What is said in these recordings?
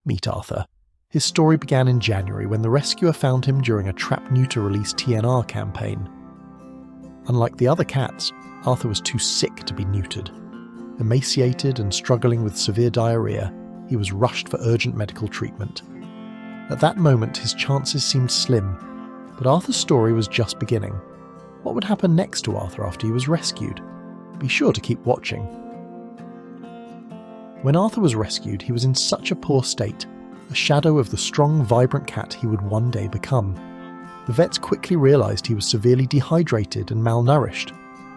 Meet Arthur. His story began in January when the rescuer found him during a Trap-Neuter-Release TNR campaign. Unlike the other cats, Arthur was too sick to be neutered. Emaciated and struggling with severe diarrhea, he was rushed for urgent medical treatment. At that moment, his chances seemed slim, but Arthur's story was just beginning. What would happen next to Arthur after he was rescued? Be sure to keep watching. When Arthur was rescued, he was in such a poor state, a shadow of the strong, vibrant cat he would one day become. The vets quickly realised he was severely dehydrated and malnourished,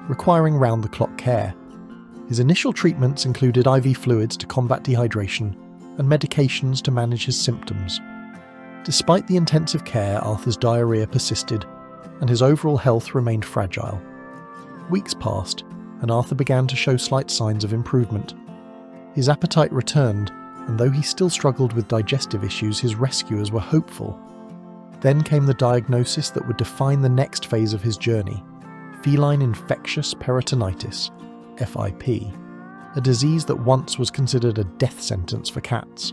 requiring round-the-clock care. His initial treatments included IV fluids to combat dehydration and medications to manage his symptoms. Despite the intensive care, Arthur's diarrhea persisted, and his overall health remained fragile. Weeks passed, and Arthur began to show slight signs of improvement. His appetite returned, and though he still struggled with digestive issues, his rescuers were hopeful. Then came the diagnosis that would define the next phase of his journey: feline infectious peritonitis, FIP, a disease that once was considered a death sentence for cats.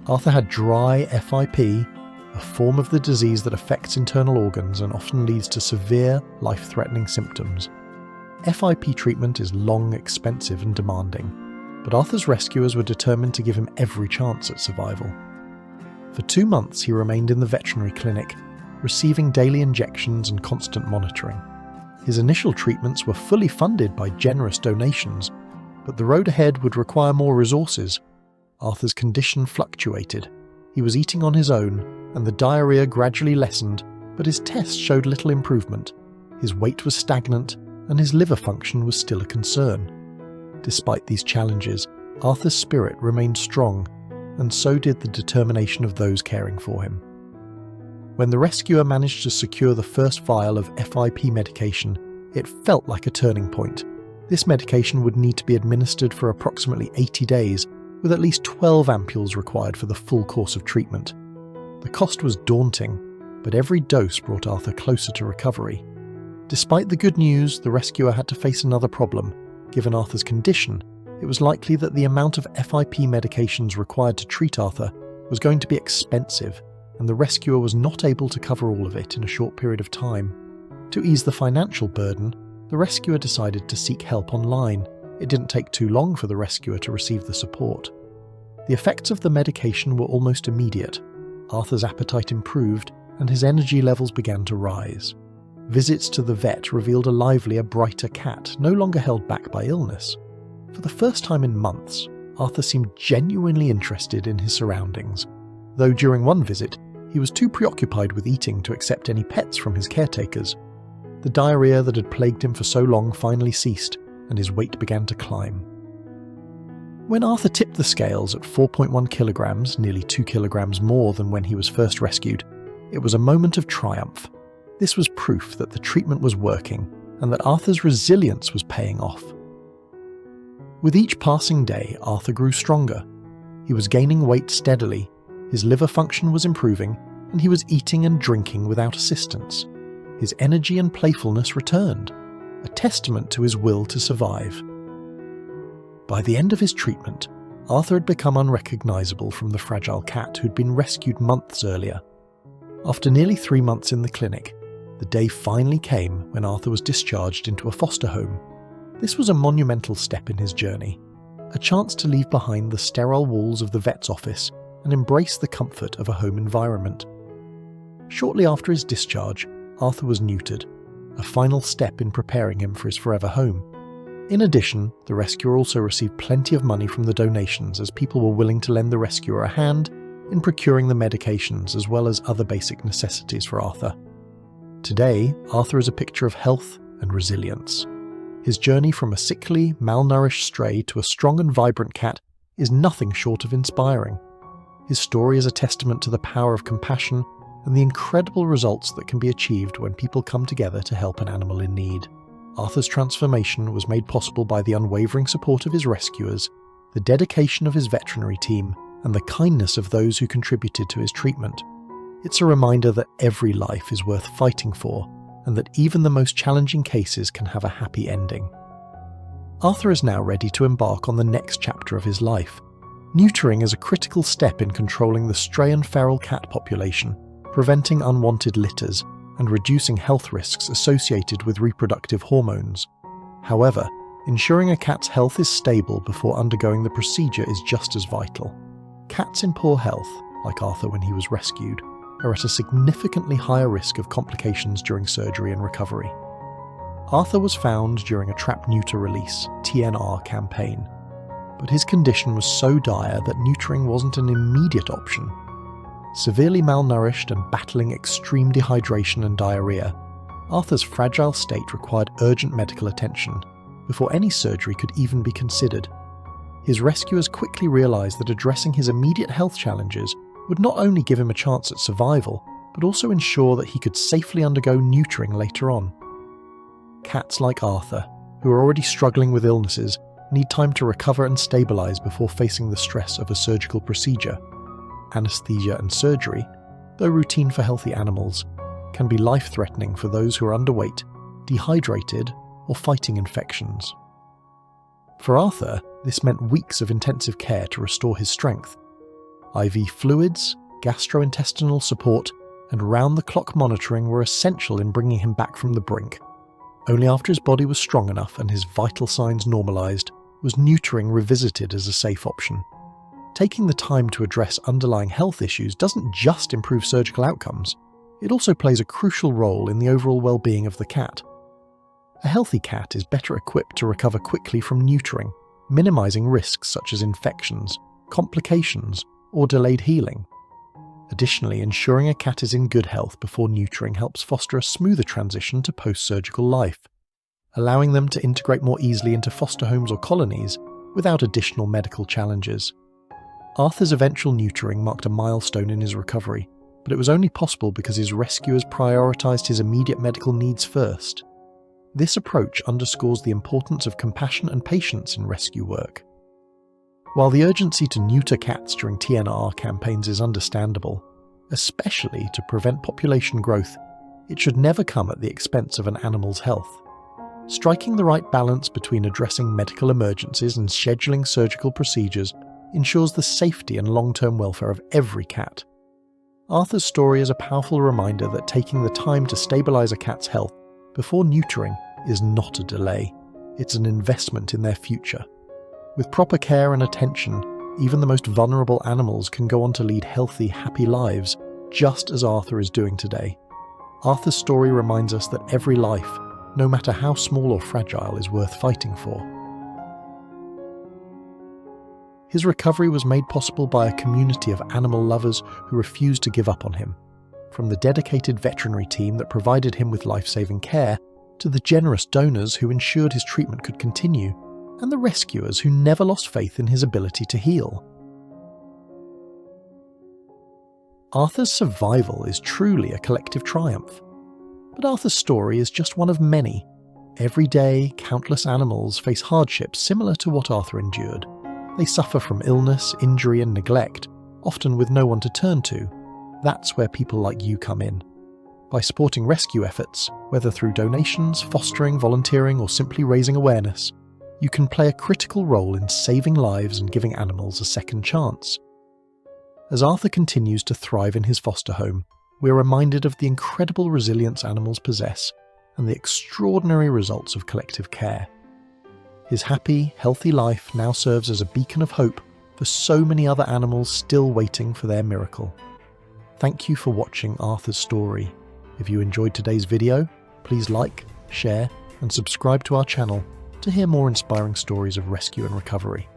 Arthur had dry FIP, a form of the disease that affects internal organs and often leads to severe, life-threatening symptoms. FIP treatment is long, expensive and demanding, but Arthur's rescuers were determined to give him every chance at survival. For 2 months he remained in the veterinary clinic, receiving daily injections and constant monitoring. His initial treatments were fully funded by generous donations, but the road ahead would require more resources. Arthur's condition fluctuated. He was eating on his own, and the diarrhea gradually lessened, but his tests showed little improvement. His weight was stagnant, and his liver function was still a concern. Despite these challenges, Arthur's spirit remained strong, and so did the determination of those caring for him. When the rescuer managed to secure the first vial of FIP medication, it felt like a turning point. This medication would need to be administered for approximately 80 days, with at least 12 ampules required for the full course of treatment. The cost was daunting, but every dose brought Arthur closer to recovery. Despite the good news, the rescuer had to face another problem. Given Arthur's condition, it was likely that the amount of FIP medications required to treat Arthur was going to be expensive, and the rescuer was not able to cover all of it in a short period of time. To ease the financial burden, the rescuer decided to seek help online. It didn't take too long for the rescuer to receive the support. The effects of the medication were almost immediate. Arthur's appetite improved, and his energy levels began to rise. Visits to the vet revealed a livelier, brighter cat, no longer held back by illness. For the first time in months, Arthur seemed genuinely interested in his surroundings, though during one visit, he was too preoccupied with eating to accept any pets from his caretakers. The diarrhea that had plagued him for so long finally ceased, and his weight began to climb. When Arthur tipped the scales at 4.1 kilograms, nearly 2 kilograms more than when he was first rescued, it was a moment of triumph. This was proof that the treatment was working, and that Arthur's resilience was paying off. With each passing day, Arthur grew stronger. He was gaining weight steadily, his liver function was improving, and he was eating and drinking without assistance. His energy and playfulness returned, a testament to his will to survive. By the end of his treatment, Arthur had become unrecognisable from the fragile cat who'd been rescued months earlier. After nearly 3 months in the clinic, the day finally came when Arthur was discharged into a foster home. This was a monumental step in his journey, a chance to leave behind the sterile walls of the vet's office and embrace the comfort of a home environment. Shortly after his discharge, Arthur was neutered, a final step in preparing him for his forever home. In addition, the rescuer also received plenty of money from the donations, as people were willing to lend the rescuer a hand in procuring the medications as well as other basic necessities for Arthur. Today, Arthur is a picture of health and resilience. His journey from a sickly, malnourished stray to a strong and vibrant cat is nothing short of inspiring. His story is a testament to the power of compassion and the incredible results that can be achieved when people come together to help an animal in need. Arthur's transformation was made possible by the unwavering support of his rescuers, the dedication of his veterinary team, and the kindness of those who contributed to his treatment. It's a reminder that every life is worth fighting for, and that even the most challenging cases can have a happy ending. Arthur is now ready to embark on the next chapter of his life. Neutering is a critical step in controlling the stray and feral cat population, preventing unwanted litters, and reducing health risks associated with reproductive hormones. However, ensuring a cat's health is stable before undergoing the procedure is just as vital. Cats in poor health, like Arthur when he was rescued, are at a significantly higher risk of complications during surgery and recovery. Arthur was found during a Trap-Neuter-Release (TNR) campaign, but his condition was so dire that neutering wasn't an immediate option. Severely malnourished and battling extreme dehydration and diarrhea, Arthur's fragile state required urgent medical attention before any surgery could even be considered. His rescuers quickly realised that addressing his immediate health challenges would not only give him a chance at survival, but also ensure that he could safely undergo neutering later on. Cats like Arthur, who are already struggling with illnesses, need time to recover and stabilise before facing the stress of a surgical procedure. Anaesthesia and surgery, though routine for healthy animals, can be life-threatening for those who are underweight, dehydrated, or fighting infections. For Arthur, this meant weeks of intensive care to restore his strength. IV fluids, gastrointestinal support, and round-the-clock monitoring were essential in bringing him back from the brink. Only after his body was strong enough and his vital signs normalised was neutering revisited as a safe option. Taking the time to address underlying health issues doesn't just improve surgical outcomes, it also plays a crucial role in the overall well-being of the cat. A healthy cat is better equipped to recover quickly from neutering, minimising risks such as infections, complications, or delayed healing. Additionally, ensuring a cat is in good health before neutering helps foster a smoother transition to post-surgical life, allowing them to integrate more easily into foster homes or colonies without additional medical challenges. Arthur's eventual neutering marked a milestone in his recovery, but it was only possible because his rescuers prioritised his immediate medical needs first. This approach underscores the importance of compassion and patience in rescue work. While the urgency to neuter cats during TNR campaigns is understandable, especially to prevent population growth, it should never come at the expense of an animal's health. Striking the right balance between addressing medical emergencies and scheduling surgical procedures ensures the safety and long-term welfare of every cat. Arthur's story is a powerful reminder that taking the time to stabilise a cat's health before neutering is not a delay, it's an investment in their future. With proper care and attention, even the most vulnerable animals can go on to lead healthy, happy lives, just as Arthur is doing today. Arthur's story reminds us that every life, no matter how small or fragile, is worth fighting for. His recovery was made possible by a community of animal lovers who refused to give up on him. From the dedicated veterinary team that provided him with life-saving care, to the generous donors who ensured his treatment could continue, and the rescuers who never lost faith in his ability to heal. Arthur's survival is truly a collective triumph. But Arthur's story is just one of many. Every day, countless animals face hardships similar to what Arthur endured. They suffer from illness, injury, and neglect, often with no one to turn to. That's where people like you come in. By supporting rescue efforts, whether through donations, fostering, volunteering, or simply raising awareness, you can play a critical role in saving lives and giving animals a second chance. As Arthur continues to thrive in his foster home, we are reminded of the incredible resilience animals possess and the extraordinary results of collective care. His happy, healthy life now serves as a beacon of hope for so many other animals still waiting for their miracle. Thank you for watching Arthur's story. If you enjoyed today's video, please like, share, and subscribe to our channel to hear more inspiring stories of rescue and recovery.